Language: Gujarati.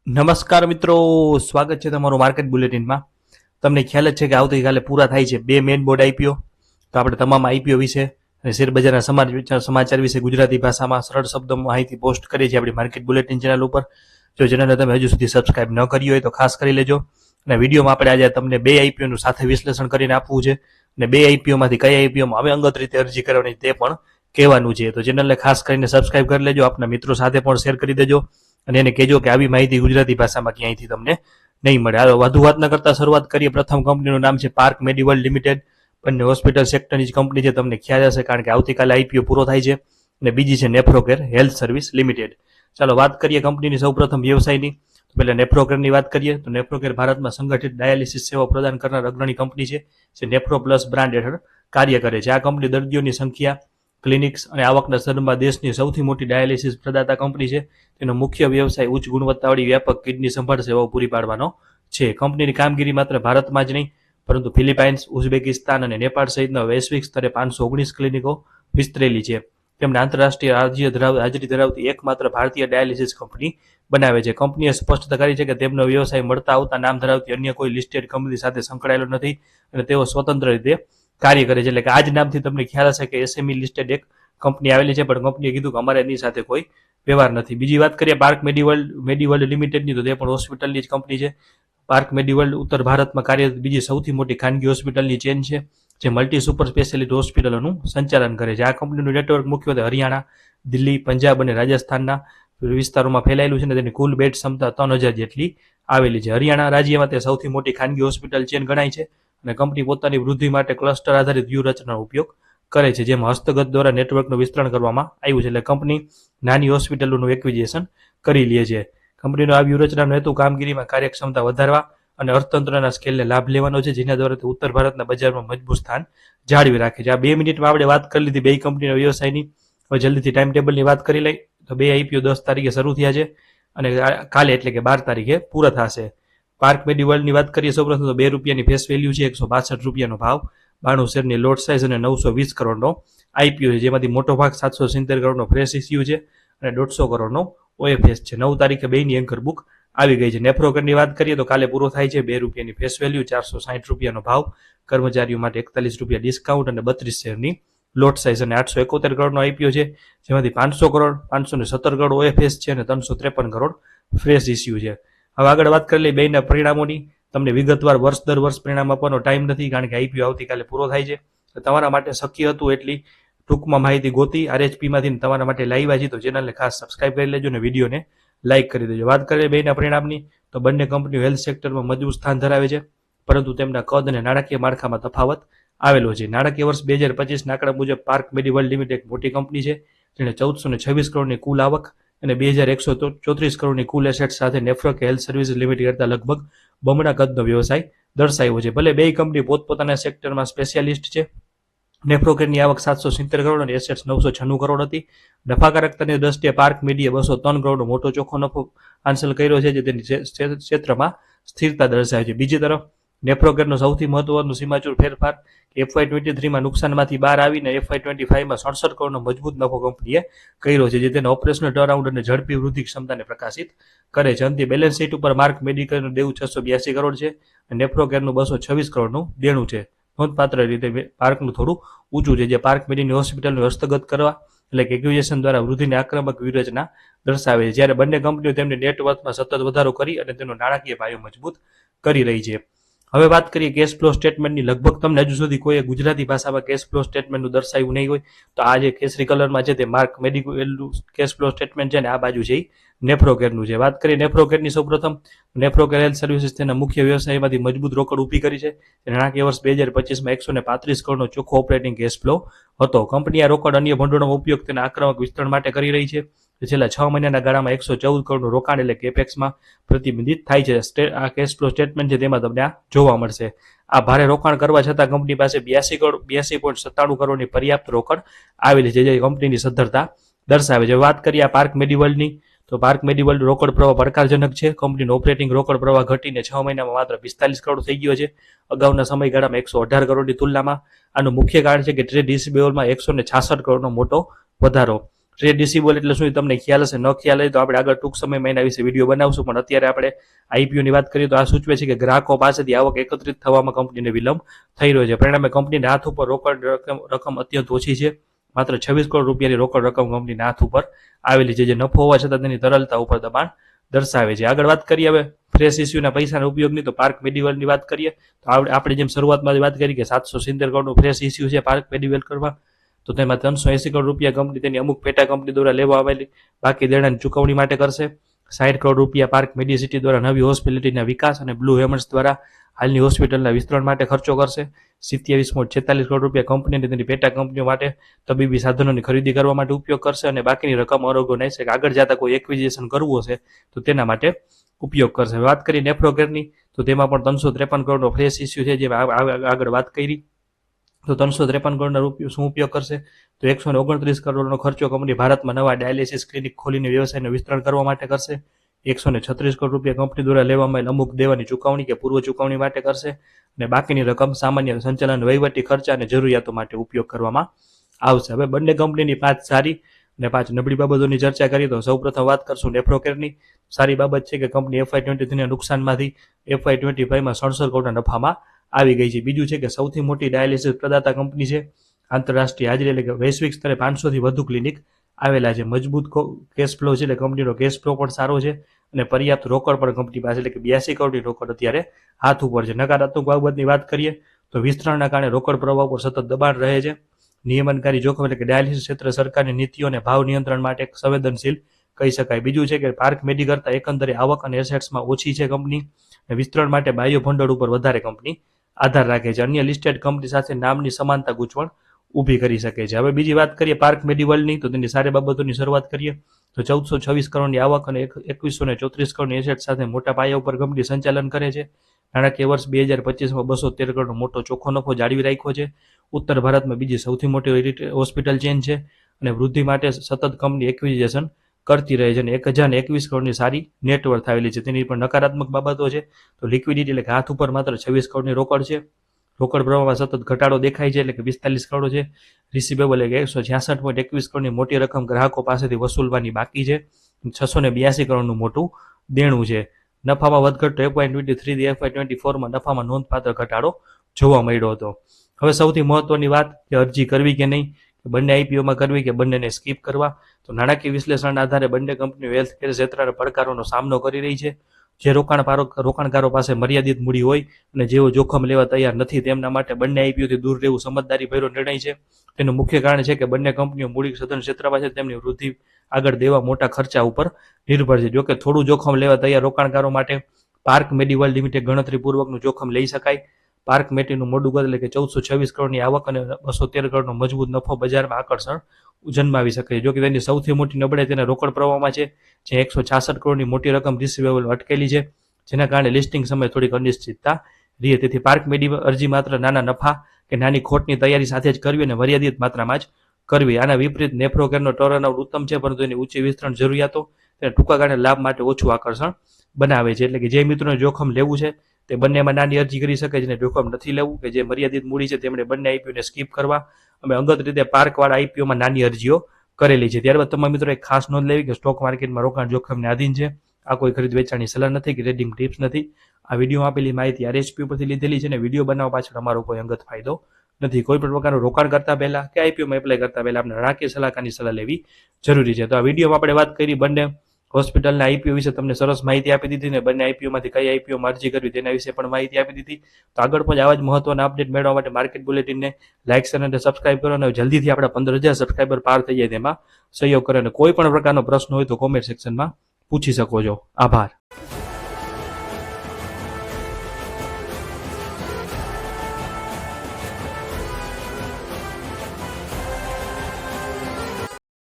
નમસ્કાર મિત્રો, સ્વાગત છે તમારું માર્કેટ બુલેટિનમાં. તમને ખ્યાલ જ છે કે આવતીકાલે પૂરા થાય છે બે મેઇન બોર્ડ આઈપીઓ. તો આપણે તમામ આઈપીઓ વિશે અને શેરબજારના સમાચાર વિશે ગુજરાતી ભાષામાં સરળ શબ્દોમાં માહિતી પોસ્ટ કરીએ છીએ આપણી માર્કેટ બુલેટિન ચેનલ ઉપર. જો ચેનલને તમે હજુ સુધી સબસ્ક્રાઇબ ન કરી હોય તો ખાસ કરી લેજો. અને વિડીયોમાં આપણે આજે તમને બે આઈપીઓનું સાથે વિશ્લેષણ કરીને આપવું છે અને બે આઈપીઓમાંથી કઈ આઈપીઓમાં હવે અંગત રીતે અરજી કરવાની તે પણ કહેવાનું છે. તો ચેનલને ખાસ કરીને સબસ્ક્રાઇબ કરી લેજો, આપના મિત્રો સાથે પણ શેર કરી દેજો અને એને કહેજો કે આવી માહિતી ગુજરાતી ભાષામાં ક્યાંયથી તમને નહીં મળે. હાલો વધુ વાત ન કરતા શરૂઆત કરીએ. પ્રથમ કંપનીનું નામ છે પાર્ક મેડીવર્લ્ડ લિમિટેડ. બંને હોસ્પિટલ સેક્ટરની જ કંપની છે, તમને ખ્યાલ હશે કારણ કે આવતીકાલે આઈપીઓ પૂરો થાય છે. અને બીજી છે નેફ્રોકેર હેલ્થ સર્વિસ લિમિટેડ. ચાલો વાત કરીએ કંપનીની સૌપ્રથમ વ્યવસાયની. પહેલા નેફ્રોકેરની વાત કરીએ તો નેફ્રોકેર ભારતમાં સંગઠિત ડાયાલિસિસ સેવા પ્રદાન કરનાર અગ્રણી કંપની છે જે નેફ્રો પ્લસ બ્રાન્ડ હેઠળ કાર્ય કરે છે. આ કંપની દર્દીઓની સંખ્યા, ક્લિનિક્સ અને આવકના સંદર્ભમાં દેશની સૌથી મોટી ડાયાલિસિસ પ્રદાતા કંપની છે. તેનો મુખ્ય વ્યવસાય ઉચ્ચ ગુણવત્તાવાળી વ્યાપક કિડની સંભાળ સેવાઓ પૂરી પાડવાનો છે. કંપનીની કામગીરી માત્ર ભારતમાં જ નહીં પરંતુ ફિલિપાઇન્સ, ઉઝબેકિસ્તાન અને નેપાળ સહિતના વૈશ્વિક સ્તરે 519 ક્લિનિકો વિસ્તરેલી છે. તેમને આંતરરાષ્ટ્રીય હાજરી ધરાવતી એકમાત્ર ભારતીય ડાયાલિસિસ કંપની બનાવે છે. કંપનીએ સ્પષ્ટ કરી છે કે તેમનો વ્યવસાય મળતા આવતા નામ ધરાવતી અન્ય કોઈ લિસ્ટેડ કંપની સાથે સંકળાયેલો નથી અને તેઓ સ્વતંત્ર રીતે કાર્ય કરે છે. એટલે કે આ જ નામથી તમને ખ્યાલ હશે કે એસએમઈ લિસ્ટેડ એક કંપની આવેલી છે, પણ કંપનીએ કીધું કે અમારે એની સાથે કોઈ વ્યવહાર નથી. બીજી વાત કરીએ પાર્ક મેડીવર્લ્ડ લિમિટેડની, તો તે પણ હોસ્પિટલની જ કંપની છે. પાર્ક મેડીવર્લ્ડ ઉત્તર ભારતમાં કાર્યરત બીજી સૌથી મોટી ખાનગી હોસ્પિટલની ચેન છે જે મલ્ટી સુપર સ્પેશિયાલિટી હોસ્પિટલોનું સંચાલન કરે છે. આ કંપનીનું નેટવર્ક મુખ્યત્વે હરિયાણા, દિલ્હી, પંજાબ અને રાજસ્થાનના વિસ્તારોમાં ફેલાયેલું છે અને તેની કુલ બેડ ક્ષમતા 3000 જેટલી આવેલી છે. હરિયાણા રાજ્યમાં તે સૌથી મોટી ખાનગી હોસ્પિટલ ચેન ગણાય છે અને કંપની પોતાની વૃદ્ધિ માટે ક્લસ્ટર આધારિત વ્યૂહરચનાનો ઉપયોગ કરે છે, જેમાં હસ્તગત દ્વારા નેટવર્કનું વિસ્તરણ કરવામાં આવ્યું છે. એટલે કંપની નાની હોસ્પિટલોનું એક્વિઝિશન કરી લે છે. કંપનીનો આ વ્યૂહરચનાનો હેતુ કામગીરીમાં કાર્યક્ષમતા વધારવા અને અર્થતંત્રના સ્કેલને લાભ લેવાનો છે, જેના દ્વારા તે ઉત્તર ભારતના બજારમાં મજબૂત સ્થાન જાળવી રાખે છે. આ 2 મિનિટમાં આપણે વાત કરી લીધી બે કંપનીના વ્યવસાયની. હવે જલ્દીથી ટાઈમ ટેબલની વાત કરી લઈ તો બે આઈપીઓ 10 તારીખે શરૂ થયા છે અને કાલે એટલે કે 12 તારીખે પૂરા થશે. પાર્ક મેડીવર્લ્ડની વાત કરીએ સૌપ્રથમ તો ₹2 ફેસ વેલ્યુ છે, ₹162 ભાવ, 92 શેરની લોટ સાઇઝ અને 920 કરોડનો આઈપીઓ છે, જેમાંથી મોટો ભાગ 770 કરોડનો ફ્રેશ ઇસ્યુ છે અને 150 કરોડનો ઓએફએસ છે. 9 તારીખે બેની એન્કર બુક આવી ગઈ છે. નેફ્રોકેરની વાત કરીએ તો કાલે પૂરો થાય છે. ₹2 ફેસ વેલ્યુ, ₹460 ભાવ, કર્મચારીઓ માટે ₹41 ડિસ્કાઉન્ટ અને 32 શેરની લોટ સાઇઝ અને 871 કરોડનો આઈપીઓ છે, જેમાંથી 500 કરોડ, 517 કરોડ ઓએફએસ છે અને 353 કરોડ ફ્રેશ ઇસ્યુ છે. હવે આગળ વાત કરી લઈએ બેના પરિણામોની. તમને વિગતવાર વર્ષ દર વર્ષ પરિણામ આપવાનો ટાઈમ નથી કારણ કે આઈપીઓ આવતીકાલે પૂરો થાય છે. તમારા માટે શક્ય હતું એટલી ટૂંકમાં માહિતી ગોતી આરએચપીમાંથી તમારા માટે લાવ્યા છે, તો ચેનલને ખાસ સબસ્ક્રાઇબ કરી લેજો અને વિડીયોને લાઇક કરી દેજો. વાત કરીએ બેના પરિણામની તો બંને કંપનીઓ હેલ્થ સેક્ટરમાં મજબૂત સ્થાન ધરાવે છે, પરંતુ તેમના કદ અને નાણાકીય માળખામાં તફાવત આવેલો છે. નાણાકીય વર્ષ 2025ના આંકડા મુજબ પાર્ક મેડીવર્લ્ડ લિમિટેડ એક મોટી કંપની છે, જેણે 1426 કરોડની કુલ આવક અને 2134 કરોડની કુલ એસેટ સાથે નેફ્રોકે હેલ્થ સર્વિસીસ લિમિટેડ કરતા લગભગ બમણા કદનો વ્યવસાય દર્શાવ્યો છે. ભલે બે કંપની પોતપોતાના સેક્ટરમાં સ્પેશિયાલિસ્ટ છે. નેફ્રોકેરની આવક 770 કરોડ અને એસેટ્સ 996 કરોડ હતી. નફાકારકતાની દ્રષ્ટિએ પાર્ક મેડીએ 203 કરોડનો મોટો ચોખ્ખો નફો હાંસલ કર્યો છે, જે તેની ક્ષેત્રમાં સ્થિરતા દર્શાવે છે. બીજી તરફ નેફ્રોકેરનો સૌથી મહત્વનો સીમાચૂર ફેરફાર FY23માં નુકસાનમાંથી બહાર આવીને FY25માં 67 કરોડનો મજબૂત નફો કંપનીએ કર્યો છે, જે તેના ઓપરેશનલ ટર્નઅરાઉન્ડ અને ઝડપી વૃદ્ધિ ક્ષમતાને પ્રકાશિત કરે છે. અંતે બેલેન્સ શીટ ઉપર માર્ક મેડિકલનું દેવું 682 કરોડ છે અને નેફ્રોકેરનું 226 કરોડનું દેણું છે. નોંધપાત્ર રીતે પાર્કનું થોડું ઊંચું છે, જે પાર્ક મેડીની હોસ્પિટલનું હસ્તગત કરવા એટલે કે એક્વિઝિશન દ્વારા વૃદ્ધિની આક્રમક વ્યૂહરચના દર્શાવે છે, જ્યારે બંને કંપનીઓ તેમની નેટવર્થમાં સતત વધારો કરી અને તેનો નાણાકીય પાયો મજબૂત કરી રહી છે. હવે વાત કરીએ કેશ ફ્લો સ્ટેટમેન્ટની. લગભગ તમને હજુ સુધી કોઈ ગુજરાતી ભાષામાં કેશ ફ્લો સ્ટેટમેન્ટનું દર્શાવ્યું નહીં હોય, તો આ જે કેસરી કલરમાં છે તે માર્ક મેડિકલનું કેશ ફ્લો સ્ટેટમેન્ટ છે અને આ બાજુ છે નેફ્રોકેરનું છે. વાત કરીએ નેફ્રોકેરની સૌપ્રથમ. નેફ્રોકેર હેલ્થ સર્વિસીસ તેના મુખ્ય વ્યવસાયમાંથી મજબૂત રોકડ ઊભી કરી છે. નાણાકીય વર્ષ 2025માં 135 કરોડનો ચોખ્ખો ઓપરેટિંગ કેશ ફ્લો હતો. કંપની આ રોકડ અન્ય ભંડોળનો ઉપયોગ તેના આક્રમક વિસ્તરણ માટે કરી રહી છે. છેલ્લા 6 મહિનાના ગાળામાં 114 કરોડનું રોકાણ એટલે કેપેક્સમાં પ્રતિબિંબિત થાય છે. આ કેશ ફ્લો સ્ટેટમેન્ટ છે તેમાં તમને આ જોવા મળશે. આ ભારે રોકાણ કરવા છતાં કંપની પાસે 82.97 કરોડની પર્યાપ્ત રોકડ આવેલી છે, જે કંપનીની સદ્ધરતા દર્શાવે છે. વાત કરીએ આ પાર્ક મેડીવર્લ્ડની તો પાર્ક મેડીવર્લ્ડ રોકડ પ્રવાહ પડકારજનક છે. કંપનીનો ઓપરેટિંગ રોકડ પ્રવાહ ઘટીને 6 મહિનામાં માત્ર 45 કરોડ થઈ ગયો છે, અગાઉના સમયગાળામાં 118 કરોડની તુલનામાં. આનું મુખ્ય કારણ છે કે ટ્રેડ રિસીવેબલમાં 166 કરોડનો મોટો વધારો. ટ્રેડ રિસીવેબલ એટલે શું તમને ખ્યાલ હશે, ન ખ્યાલ હોય તો આપણે આગળ ટૂંક સમયમાં એના વિશે વિડીયો બનાવશું, પણ અત્યારે આપણે આઈપીઓની વાત કરીએ તો આ સૂચવે છે કે ગ્રાહકો પાસેથી આવક એકત્રિત થવામાં કંપનીને વિલંબ થઈ રહ્યો છે. પરિણામે કંપનીના હાથ ઉપર રોકડ રકમ અત્યંત ઓછી છે. માત્ર 26 કરોડ રૂપિયાની રોકડ રકમ કંપનીના હાથ ઉપર આવેલી છે, જે નફો હોવા છતાં તેની તરલતા ઉપર દબાણ દર્શાવે છે. આગળ વાત કરીએ હવે ફ્રેશ ઇસ્યુના પૈસાના ઉપયોગની, તો પાર્ક મેડિવલની વાત કરીએ તો આપણે જેમ શરૂઆતમાં વાત કરી કે 770 કરોડનું ફ્રેશ ઇસ્યુ છે પાર્ક મેડિવલ કરવા, તો તેમાં 380 કરોડ રૂપિયા કંપની તેની અમુક પેટા કંપની દ્વારા લેવા આવેલી બાકી દેણાની ચૂકવણી માટે કરશે. 60 કરોડ રૂપિયા પાર્ક મેડિસિટી દ્વારા નવી હોસ્પિટાલિટીના વિકાસ અને બ્લુ હેમન્સ દ્વારા હાલની હોસ્પિટલના વિસ્તરણ માટે ખર્ચો કરશે. 2746 કરોડ રૂપિયા કંપનીને તેની પેટા કંપનીઓ માટે તબીબી સાધનોની ખરીદી કરવા માટે ઉપયોગ કરશે અને બાકીની રકમ ઓર્ગેનાઇઝ કે આગળ જતા કોઈ એક્વિઝિશન કરવું હશે તો તેના માટે ઉપયોગ કરશે. વાત કરી નેફ્રોકેરની, તો તેમાં પણ 353 કરોડનો ફ્રેશ ઇસ્યુ છે, જે આગળ વાત કરી. તો 353 કરોડના રૂપિયા શું ઉપયોગ કરશે, તો 129 કરોડનો ખર્ચો કંપની ભારતમાં નવા ડાયાલિસિસ ક્લિનિક ખોલીને વ્યવસાયનું વિસ્તરણ કરવા માટે કરશે. 136 કરોડ રૂપિયા કંપની દ્વારા લેવામાં અમુક દેવાની ચૂકવણી કે પૂર્વ ચૂકવણી માટે કરશે અને બાકીની રકમ સામાન્ય સંચાલન, વહીવટી ખર્ચા અને જરૂરિયાતો માટે ઉપયોગ કરવામાં આવશે. હવે બંને કંપનીની 5 સારી અને 5 નબળી બાબતોની ચર્ચા કરીએ તો સૌપ્રથમ વાત કરશું નેફ્રોકેરની. સારી બાબત છે કે કંપની FY23ના નુકસાનમાંથી FY25માં 67 કરોડના નફામાં આવી ગઈ છે. બીજું છે કે સૌથી મોટી ડાયાલિસિસ પ્રદાતા કંપની છે. આંતરરાષ્ટ્રીય હાજરી એટલે કે વૈશ્વિક સ્તરે 500થી વધુ ક્લિનિક આવેલા છે. મજબૂત કેશ ફ્લો છે એટલે કંપનીનો કેશ ફ્લો પણ સારો છે અને પર્યાપ્ત રોકડ પણ કંપની પાસે એટલે કે 82 કરોડની રોકડ અત્યારે હાથ ઉપર છે. નકારાત્મક બાબતની વાત કરીએ તો વિસ્તરણના કારણે રોકડ પ્રવાહ પર સતત દબાણ રહે છે. નિયમનકારી જોખમ એટલે કે ડાયાલિસિસ ક્ષેત્ર સરકારની નીતિઓ અને ભાવ નિયંત્રણ માટે સંવેદનશીલ કહી શકાય. બીજું છે કે પાર્ક મેડી કરતા એકંદરે આવક અને એસેટ્સમાં ઓછી છે કંપની. વિસ્તરણ માટે બાહ્ય ભંડોળ ઉપર વધારે કંપની આધાર રાખે છે. અન્ય લિસ્ટેડ કંપની સાથે નામની સમાનતા ગૂંચવણ ઊભી કરી શકે છે. હવે બીજી વાત કરીએ પાર્ક મેડિવલની, તો તેની સારી બાબતોની શરૂઆત કરીએ તો 1426 કરોડની આવક અને 2134 કરોડની એસેટ સાથે મોટા પાયા ઉપર કંપની સંચાલન કરે છે. નાણાકીય વર્ષ 2025માં 213 કરોડનો મોટો ચોખ્ખો નફો જાળવી રાખ્યો છે. ઉત્તર ભારતમાં બીજી સૌથી મોટી હોસ્પિટલ ચેન છે અને વૃદ્ધિ માટે સતત કંપની એક્વિઝિશન કરતી રહે છે અને 1021 કરોડની સારી નેટવર્થ આવેલી છે. તેની પણ નકારાત્મક બાબતો છે તો લિક્વિડિટી એટલે કે હાથ ઉપર માત્ર 26 કરોડની રોકડ છે. રોકડ પ્રવાહમાં સતત ઘટાડો દેખાય છે એટલે કે 45 કરોડ છે. રિસીવેબલ એટલે 166.21 કરોડની મોટી રકમ ગ્રાહકો પાસેથી વસૂલવાની બાકી છે. 682 કરોડનું મોટું દેણું છે. નફામાં વધઘટ FY23 થી FY24માં નફામાં નોંધપાત્ર ઘટાડો જોવા મળ્યો હતો. હવે સૌથી મહત્વની વાત કે અરજી કરવી કે નહીં, બંને આઈપીઓમાં કરવી કે બંનેને સ્કીપ કરવા, તો નાણાકીય વિશ્લેષણના આધારે બંને કંપનીઓ હેલ્થકેર ક્ષેત્રના પડકારોનો સામનો કરી રહી છે. જે રોકાણકારો પાસે મર્યાદિત મૂડી હોય અને જેઓ જોખમ લેવા તૈયાર નથી તેમના માટે બંને આઈપીઓથી દૂર રહેવું સમજદારીભર્યો નિર્ણય છે. તેનું મુખ્ય કારણ છે કે બંને કંપનીઓ મૂડી સઘન ક્ષેત્રમાં છે, તેમની વૃદ્ધિ આગળ દેવા મોટા ખર્ચા ઉપર નિર્ભર છે. જોકે થોડું જોખમ લેવા તૈયાર રોકાણકારો માટે પાર્ક મેડિવલ લિમિટેડ ગણતરીપૂર્વકનું જોખમ લઈ શકાય. પાર્ક મેટીનું મોટું કદ એટલે કે 1426 કરોડની આવક અને 213 કરોડનો મજબૂત નફો બજારમાં આકર્ષણ જન્માવી શકે છે. જોકે તેની સૌથી મોટી નબળાઈ તેના રોકડ પ્રવાહમાં છે, જે 166 કરોડની મોટી રકમ રિસીવેબલ અટકેલી છે, જેના કારણે લિસ્ટિંગ સમયે થોડીક અનિશ્ચિતતા રહી. તેથી પાર્ક મેડી અરજી માત્ર નાના નફા કે નાની ખોટની તૈયારી સાથે જ કરવી અને મર્યાદિત માત્રામાં જ કરવી. આના વિપરીત નેફ્રોકેરનો ટર્નઓવર ઉત્તમ છે, પરંતુ એની ઊંચી વિસ્તરણ જરૂરિયાતો તેને ટૂંકા ગાળે લાભ માટે ઓછું આકર્ષણ બનાવે છે. એટલે કે જે મિત્રોને જોખમ લેવું છે તે બંનેમાં નાની અરજી કરી શકે છે, જેને જોખમ નથી લેવું કે જે મર્યાદિત મૂડી છે તેમણે બંને આઈપીઓને સ્કીપ કરવા. અમે અંગત રીતે પાર્કવાળા આઈપીઓમાં નાની અરજીઓ કરેલી છે. ત્યારબાદ તમામ મિત્રો એક ખાસ નોંધ લેવી કે સ્ટોક માર્કેટમાં રોકાણ જોખમને આધીન છે. આ કોઈ ખરીદ વેચાણની સલાહ નથી કે ટ્રેડિંગ ટિપ્સ નથી. આ વિડીયોમાં આપેલી માહિતી આરએસપી ઉપરથી લીધેલી છે અને વિડીયો બનાવવા પાછળ અમારો કોઈ અંગત ફાયદો નથી. કોઈ પણ પ્રકારનું રોકાણ કરતા પહેલા કે આઈપીઓમાં એપ્લાય કરતા પહેલા આપણે નાણાકીય સલાહકારની સલાહ લેવી જરૂરી છે. તો આ વિડીયોમાં આપણે વાત કરી બંને હોસ્પિટલના આઈપીઓ વિશે તમને સરસ માહિતી આપી દીધી ને બંને આઈપીઓમાંથી કઈ આઈપીઓમાં અરજી કરવી તેના વિશે પણ માહિતી આપી દીધી. તો આગળ પણ આવા જ મહત્વના અપડેટ મેળવવા માટે માર્કેટ બુલેટિનને લાઇક શેર અને સબસ્ક્રાઇબ કરો અને જલ્દીથી આપણે 15,000 સબસ્ક્રાઇબર પાર થઈ જાય તેમાં સહયોગ કરો અને કોઈ પણ પ્રકારનો પ્રશ્ન હોય તો કોમેન્ટ સેક્શનમાં પૂછી શકો છો. આભાર.